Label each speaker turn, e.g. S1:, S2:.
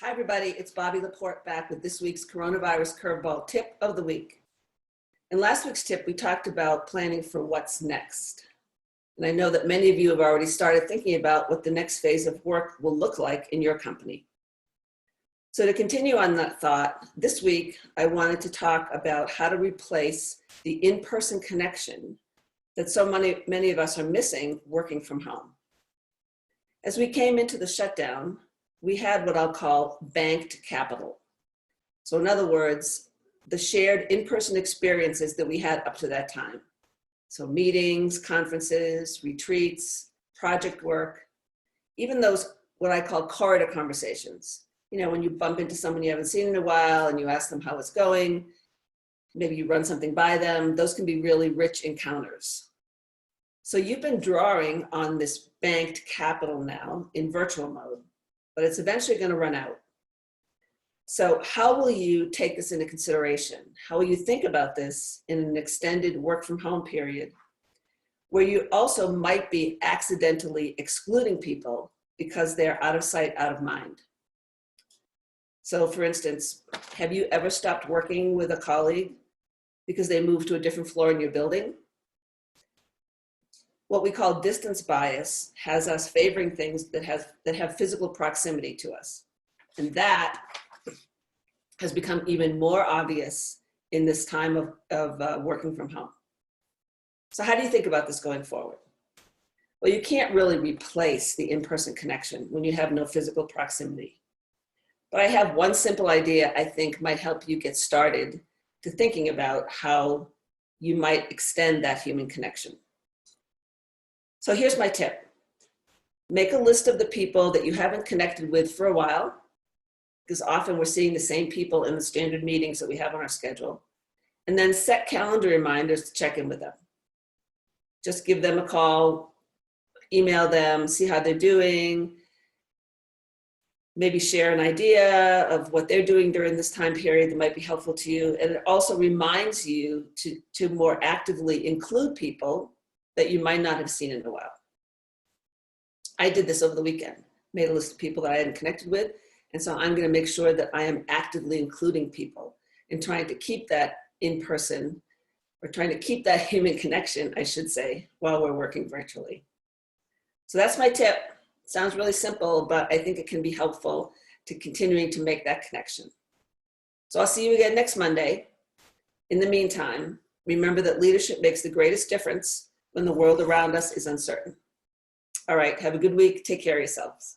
S1: Hi, everybody. It's Bobbie LaPorte back with this week's Coronavirus Curveball Tip of the Week. In last week's tip, we talked about planning for what's next. And I know that many of you have already started thinking about what the next phase of work will look like in your company. So to continue on that thought, this week, I wanted to talk about how to replace the in-person connection that so many of us are missing working from home. As we came into the shutdown, we had what I'll call banked capital. So in other words, the shared in-person experiences that we had up to that time. So meetings, conferences, retreats, project work, even those what I call corridor conversations. You know, when you bump into someone you haven't seen in a while and you ask them how it's going, maybe you run something by them, those can be really rich encounters. So you've been drawing on this banked capital now in virtual mode, but it's eventually going to run out. So how will you take this into consideration? How will you think about this in an extended work from home period where you also might be accidentally excluding people because they're out of sight, out of mind? So for instance, have you ever stopped working with a colleague because they moved to a different floor in your building? What we call distance bias has us favoring things that have physical proximity to us. And that has become even more obvious in this time of working from home. So how do you think about this going forward? Well, you can't really replace the in-person connection when you have no physical proximity. But I have one simple idea I think might help you get started to thinking about how you might extend that human connection. So here's my tip. Make a list of the people that you haven't connected with for a while, because often we're seeing the same people in the standard meetings that we have on our schedule, and then set calendar reminders to check in with them. Just give them a call, email them, see how they're doing, maybe share an idea of what they're doing during this time period that might be helpful to you. And it also reminds you to more actively include people that you might not have seen in a while. I did this over the weekend, made a list of people that I hadn't connected with, and so I'm gonna make sure that I am actively including people and trying to keep that in person, or trying to keep that human connection, I should say, while we're working virtually. So that's my tip. Sounds really simple, but I think it can be helpful to continuing to make that connection. So I'll see you again next Monday. In the meantime, remember that leadership makes the greatest difference when the world around us is uncertain. All right, have a good week. Take care of yourselves.